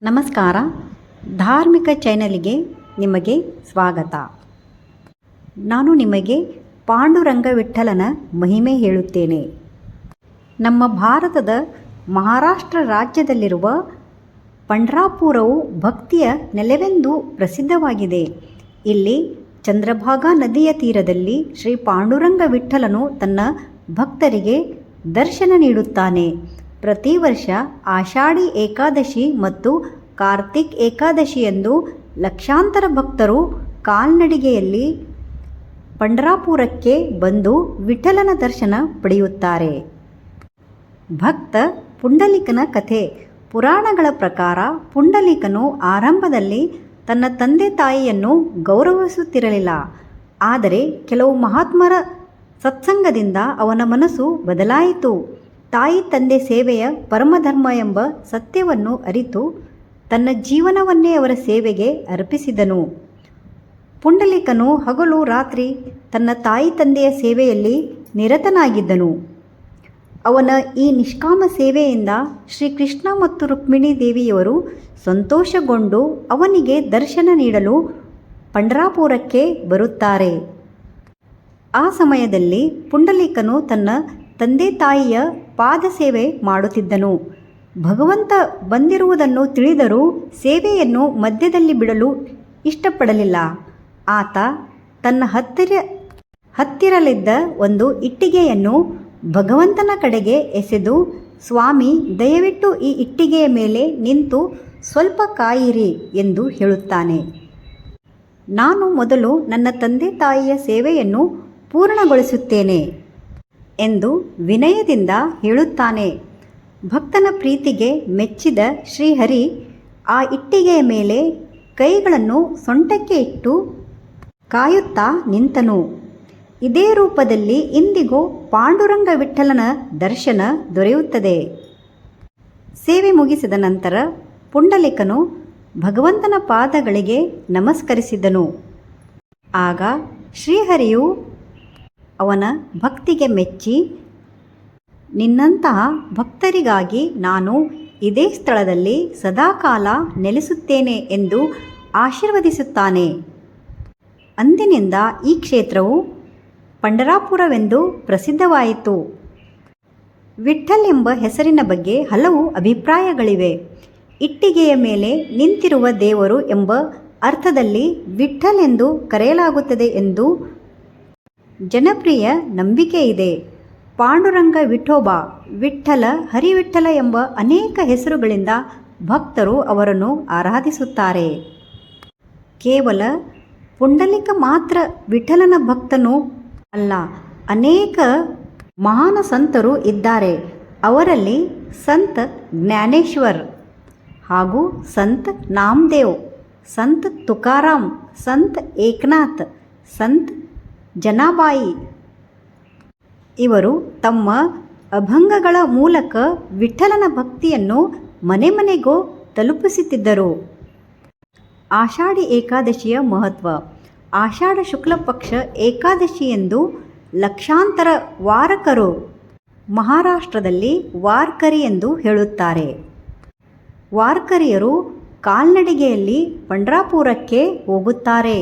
ನಮಸ್ಕಾರ. ಧಾರ್ಮಿಕ ಚಾನೆಲ್ಗೆ ನಿಮಗೆ ಸ್ವಾಗತ. ನಾನು ನಿಮಗೆ ಪಾಂಡುರಂಗ ವಿಠ್ಠಲನ ಮಹಿಮೆ ಹೇಳುತ್ತೇನೆ. ನಮ್ಮ ಭಾರತದ ಮಹಾರಾಷ್ಟ್ರ ರಾಜ್ಯದಲ್ಲಿರುವ ಪಂಢರಾಪುರವು ಭಕ್ತಿಯ ನೆಲೆವೆಂದು ಪ್ರಸಿದ್ಧವಾಗಿದೆ. ಇಲ್ಲಿ ಚಂದ್ರಭಾಗಾ ನದಿಯ ತೀರದಲ್ಲಿ ಶ್ರೀ ಪಾಂಡುರಂಗ ವಿಠ್ಠಲನು ತನ್ನ ಭಕ್ತರಿಗೆ ದರ್ಶನ ನೀಡುತ್ತಾನೆ. ಪ್ರತಿ ವರ್ಷ ಆಷಾಢಿ ಏಕಾದಶಿ ಮತ್ತು ಕಾರ್ತಿಕ್ ಏಕಾದಶಿಯಂದು ಲಕ್ಷಾಂತರ ಭಕ್ತರು ಕಾಲ್ನಡಿಗೆಯಲ್ಲಿ ಪಂಢರಾಪುರಕ್ಕೆ ಬಂದು ವಿಠ್ಠಲನ ದರ್ಶನ ಪಡೆಯುತ್ತಾರೆ. ಭಕ್ತ ಪುಂಡಲೀಕನ ಕಥೆ. ಪುರಾಣಗಳ ಪ್ರಕಾರ ಪುಂಡಲೀಕನು ಆರಂಭದಲ್ಲಿ ತನ್ನ ತಂದೆ ತಾಯಿಯನ್ನು ಗೌರವಿಸುತ್ತಿರಲಿಲ್ಲ. ಆದರೆ ಕೆಲವು ಮಹಾತ್ಮರ ಸತ್ಸಂಗದಿಂದ ಅವನ ಮನಸ್ಸು ಬದಲಾಯಿತು. ತಾಯಿ ತಂದೆ ಸೇವೆಯ ಪರಮಧರ್ಮ ಎಂಬ ಸತ್ಯವನ್ನು ಅರಿತು ತನ್ನ ಜೀವನವನ್ನೇ ಅವರ ಸೇವೆಗೆ ಅರ್ಪಿಸಿದನು. ಪುಂಡಲೀಕನು ಹಗಲು ರಾತ್ರಿ ತನ್ನ ತಾಯಿ ತಂದೆಯ ಸೇವೆಯಲ್ಲಿ ನಿರತನಾಗಿದ್ದನು. ಅವನ ಈ ನಿಷ್ಕಾಮ ಸೇವೆಯಿಂದ ಶ್ರೀಕೃಷ್ಣ ಮತ್ತು ರುಕ್ಮಿಣಿ ದೇವಿಯವರು ಸಂತೋಷಗೊಂಡು ಅವನಿಗೆ ದರ್ಶನ ನೀಡಲು ಪಂಢರಾಪುರಕ್ಕೆ ಬರುತ್ತಾರೆ. ಆ ಸಮಯದಲ್ಲಿ ಪುಂಡಲೀಕನು ತನ್ನ ತಂದೆ ತಾಯಿಯ ಪಾದ ಸೇವೆ ಮಾಡುತ್ತಿದ್ದನು. ಭಗವಂತ ಬಂದಿರುವುದನ್ನು ತಿಳಿದರೂ ಸೇವೆಯನ್ನು ಮಧ್ಯದಲ್ಲಿ ಬಿಡಲು ಇಷ್ಟಪಡಲಿಲ್ಲ. ಆತ ತನ್ನ ಹತ್ತಿರಲಿದ್ದ ಒಂದು ಇಟ್ಟಿಗೆಯನ್ನು ಭಗವಂತನ ಕಡೆಗೆ ಎಸೆದು, ಸ್ವಾಮಿ, ದಯವಿಟ್ಟು ಈ ಇಟ್ಟಿಗೆಯ ಮೇಲೆ ನಿಂತು ಸ್ವಲ್ಪ ಕಾಯಿರಿ ಎಂದು ಹೇಳುತ್ತಾನೆ. ನಾನು ಮೊದಲು ನನ್ನ ತಂದೆ ತಾಯಿಯ ಸೇವೆಯನ್ನು ಪೂರ್ಣಗೊಳಿಸುತ್ತೇನೆ ಎಂದು ವಿನಯದಿಂದ ಹೇಳುತ್ತಾನೆ. ಭಕ್ತನ ಪ್ರೀತಿಗೆ ಮೆಚ್ಚಿದ ಶ್ರೀಹರಿ ಆ ಇಟ್ಟಿಗೆಯ ಮೇಲೆ ಕೈಗಳನ್ನು ಸೊಂಟಕ್ಕೆ ಇಟ್ಟು ಕಾಯುತ್ತಾ ನಿಂತನು. ಇದೇ ರೂಪದಲ್ಲಿ ಇಂದಿಗೂ ಪಾಂಡುರಂಗ ವಿಠ್ಠಲನ ದರ್ಶನ ದೊರೆಯುತ್ತದೆ. ಸೇವೆ ಮುಗಿಸಿದ ನಂತರ ಪುಂಡಲೀಕನು ಭಗವಂತನ ಪಾದಗಳಿಗೆ ನಮಸ್ಕರಿಸಿದನು. ಆಗ ಶ್ರೀಹರಿಯು ಅವನ ಭಕ್ತಿಗೆ ಮೆಚ್ಚಿ, ನಿನ್ನಂತಹ ಭಕ್ತರಿಗಾಗಿ ನಾನು ಇದೇ ಸ್ಥಳದಲ್ಲಿ ಸದಾಕಾಲ ನೆಲೆಸುತ್ತೇನೆ ಎಂದು ಆಶೀರ್ವದಿಸುತ್ತಾನೆ. ಅಂದಿನಿಂದ ಈ ಕ್ಷೇತ್ರವು ಪಂಢರಾಪುರವೆಂದು ಪ್ರಸಿದ್ಧವಾಯಿತು. ವಿಠ್ಠಲ್ ಎಂಬ ಹೆಸರಿನ ಬಗ್ಗೆ ಹಲವು ಅಭಿಪ್ರಾಯಗಳಿವೆ. ಇಟ್ಟಿಗೆಯ ಮೇಲೆ ನಿಂತಿರುವ ದೇವರು ಎಂಬ ಅರ್ಥದಲ್ಲಿ ವಿಠ್ಠಲ್ ಎಂದು ಕರೆಯಲಾಗುತ್ತದೆ ಎಂದು ಜನಪ್ರಿಯ ನಂಬಿಕೆ ಇದೆ. ಪಾಂಡುರಂಗ, ವಿಠೋಬಾ, ವಿಠ್ಠಲ, ಹರಿವಿಠ್ಠಲ ಎಂಬ ಅನೇಕ ಹೆಸರುಗಳಿಂದ ಭಕ್ತರು ಅವರನ್ನು ಆರಾಧಿಸುತ್ತಾರೆ. ಕೇವಲ ಪುಂಡಲೀಕ ಮಾತ್ರ ವಿಠ್ಠಲನ ಭಕ್ತನೂ ಅಲ್ಲ, ಅನೇಕ ಮಹಾನ್ ಸಂತರು ಇದ್ದಾರೆ. ಅವರಲ್ಲಿ ಸಂತ್ ಜ್ಞಾನೇಶ್ವರ್ ಹಾಗೂ ಸಂತ್ ನಾಮದೇವ್, ಸಂತ್ ತುಕಾರಾಮ್, ಸಂತ್ ಏಕನಾಥ್, ಸಂತ್ ಜನಾಬಾಯಿ ಇವರು ತಮ್ಮ ಅಭಂಗಗಳ ಮೂಲಕ ವಿಠ್ಠಲನ ಭಕ್ತಿಯನ್ನು ಮನೆ ಮನೆಗೂ ತಲುಪಿಸುತ್ತಿದ್ದರು. ಆಷಾಢಿ ಏಕಾದಶಿಯ ಮಹತ್ವ. ಆಷಾಢ ಶುಕ್ಲ ಪಕ್ಷ ಏಕಾದಶಿಯೆಂದು ಲಕ್ಷಾಂತರ ವಾರಕರು ಮಹಾರಾಷ್ಟ್ರದಲ್ಲಿ ವಾರ್ಕರಿ ಎಂದು ಹೇಳುತ್ತಾರೆ. ವಾರ್ಕರಿಯರು ಕಾಲ್ನಡಿಗೆಯಲ್ಲಿ ಪಂಢರಾಪುರಕ್ಕೆ ಹೋಗುತ್ತಾರೆ.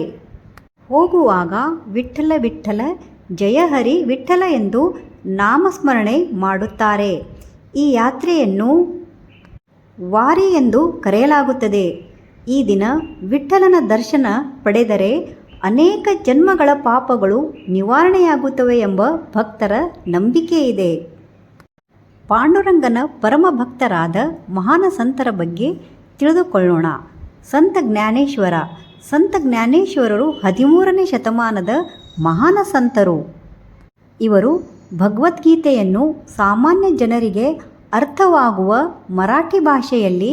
ಹೋಗುವಾಗ ವಿಠ್ಠಲ ವಿಠ್ಠಲ, ಜಯ ಹರಿ ವಿಠ್ಠಲ ಎಂದು ನಾಮಸ್ಮರಣೆ ಮಾಡುತ್ತಾರೆ. ಈ ಯಾತ್ರೆಯನ್ನು ವಾರಿ ಎಂದು ಕರೆಯಲಾಗುತ್ತದೆ. ಈ ದಿನ ವಿಠ್ಠಲನ ದರ್ಶನ ಪಡೆದರೆ ಅನೇಕ ಜನ್ಮಗಳ ಪಾಪಗಳು ನಿವಾರಣೆಯಾಗುತ್ತವೆ ಎಂಬ ಭಕ್ತರ ನಂಬಿಕೆ ಇದೆ. ಪಾಂಡುರಂಗನ ಪರಮ ಭಕ್ತರಾದ ಮಹಾನ್ ಸಂತರ ಬಗ್ಗೆ ತಿಳಿದುಕೊಳ್ಳೋಣ. ಸಂತ ಜ್ಞಾನೇಶ್ವರ. ಸಂತ ಜ್ಞಾನೇಶ್ವರರು 13ನೇ ಶತಮಾನದ ಮಹಾನ್ ಸಂತರು. ಇವರು ಭಗವದ್ಗೀತೆಯನ್ನು ಸಾಮಾನ್ಯ ಜನರಿಗೆ ಅರ್ಥವಾಗುವ ಮರಾಠಿ ಭಾಷೆಯಲ್ಲಿ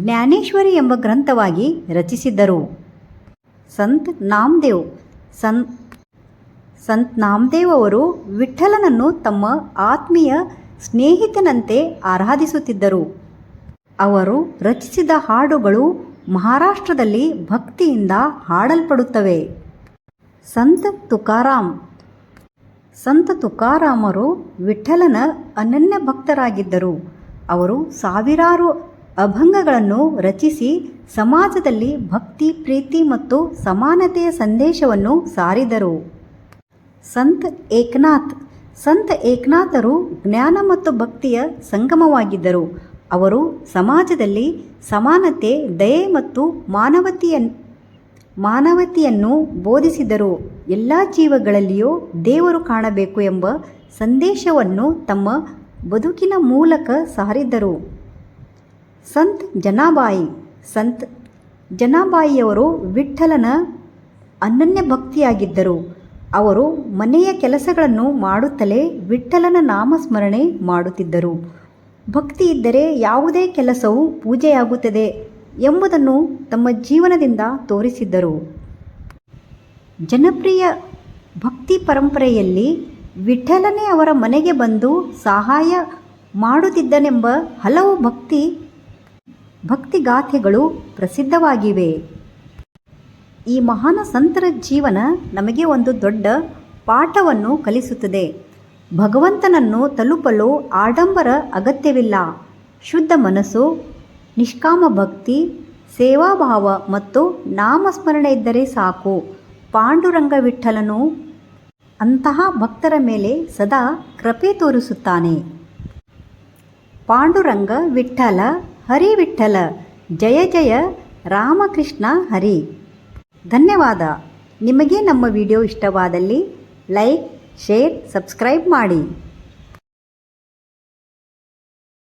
ಜ್ಞಾನೇಶ್ವರಿ ಎಂಬ ಗ್ರಂಥವಾಗಿ ರಚಿಸಿದ್ದರು. ಸಂತ್ ನಾಮದೇವ್. ಸಂತ್ ನಾಮದೇವ್ ಅವರು ವಿಠ್ಠಲನನ್ನು ತಮ್ಮ ಆತ್ಮೀಯ ಸ್ನೇಹಿತನಂತೆ ಆರಾಧಿಸುತ್ತಿದ್ದರು. ಅವರು ರಚಿಸಿದ ಹಾಡುಗಳು ಮಹಾರಾಷ್ಟ್ರದಲ್ಲಿ ಭಕ್ತಿಯಿಂದ ಹಾಡಲ್ಪಡುತ್ತವೆ. ಸಂತ ತುಕಾರಾಮ್. ಸಂತ ತುಕಾರಾಮರು ವಿಠ್ಠಲನ ಅನನ್ಯ ಭಕ್ತರಾಗಿದ್ದರು. ಅವರು ಸಾವಿರಾರು ಅಭಂಗಗಳನ್ನು ರಚಿಸಿ ಸಮಾಜದಲ್ಲಿ ಭಕ್ತಿ, ಪ್ರೀತಿ ಮತ್ತು ಸಮಾನತೆಯ ಸಂದೇಶವನ್ನು ಸಾರಿದರು. ಸಂತ ಏಕನಾಥರು ಜ್ಞಾನ ಮತ್ತು ಭಕ್ತಿಯ ಸಂಗಮವಾಗಿದ್ದರು. ಅವರು ಸಮಾಜದಲ್ಲಿ ಸಮಾನತೆ, ದಯೆ ಮತ್ತು ಮಾನವತೆಯನ್ನು ಬೋಧಿಸಿದರು. ಎಲ್ಲ ಜೀವಗಳಲ್ಲಿಯೂ ದೇವರು ಕಾಣಬೇಕು ಎಂಬ ಸಂದೇಶವನ್ನು ತಮ್ಮ ಬದುಕಿನ ಮೂಲಕ ಸಾರಿದರು. ಸಂತ್ ಜನಾಬಾಯಿಯವರು ವಿಠ್ಠಲನ ಅನನ್ಯ ಭಕ್ತಿಯಾಗಿದ್ದರು. ಅವರು ಮನೆಯ ಕೆಲಸಗಳನ್ನು ಮಾಡುತ್ತಲೇ ವಿಠ್ಠಲನ ನಾಮಸ್ಮರಣೆ ಮಾಡುತ್ತಿದ್ದರು. ಭಕ್ತಿ ಇದ್ದರೆ ಯಾವುದೇ ಕೆಲಸವೂ ಪೂಜೆಯಾಗುತ್ತದೆ ಎಂಬುದನ್ನು ತಮ್ಮ ಜೀವನದಿಂದ ತೋರಿಸಿದ್ದರು. ಜನಪ್ರಿಯ ಭಕ್ತಿ ಪರಂಪರೆಯಲ್ಲಿ ವಿಠ್ಠಲನೇ ಅವರ ಮನೆಗೆ ಬಂದು ಸಹಾಯ ಮಾಡುತ್ತಿದ್ದನೆಂಬ ಹಲವು ಭಕ್ತಿಗಾಥೆಗಳು ಪ್ರಸಿದ್ಧವಾಗಿವೆ. ಈ ಮಹಾನ್ ಸಂತರ ಜೀವನ ನಮಗೆ ಒಂದು ದೊಡ್ಡ ಪಾಠವನ್ನು ಕಲಿಸುತ್ತದೆ. ಭಗವಂತನನ್ನು ತಲುಪಲು ಆಡಂಬರ ಅಗತ್ಯವಿಲ್ಲ. ಶುದ್ಧ ಮನಸ್ಸು, ನಿಷ್ಕಾಮ ಭಕ್ತಿ, ಸೇವಾಭಾವ ಮತ್ತು ನಾಮಸ್ಮರಣೆ ಇದ್ದರೆ ಸಾಕು. ಪಾಂಡುರಂಗ ವಿಠ್ಠಲನು ಅಂತಹ ಭಕ್ತರ ಮೇಲೆ ಸದಾ ಕೃಪೆ ತೋರಿಸುತ್ತಾನೆ. ಪಾಂಡುರಂಗ ವಿಠ್ಠಲ, ಹರಿ ವಿಠ್ಠಲ, ಜಯ ಜಯ ರಾಮಕೃಷ್ಣ ಹರಿ. ಧನ್ಯವಾದ. ನಿಮಗೆ ನಮ್ಮ ವಿಡಿಯೋ ಇಷ್ಟವಾದಲ್ಲಿ ಲೈಕ್, ಶೇರ್, ಸಬ್ಸ್ಕ್ರೈಬ್ ಮಾಡಿ.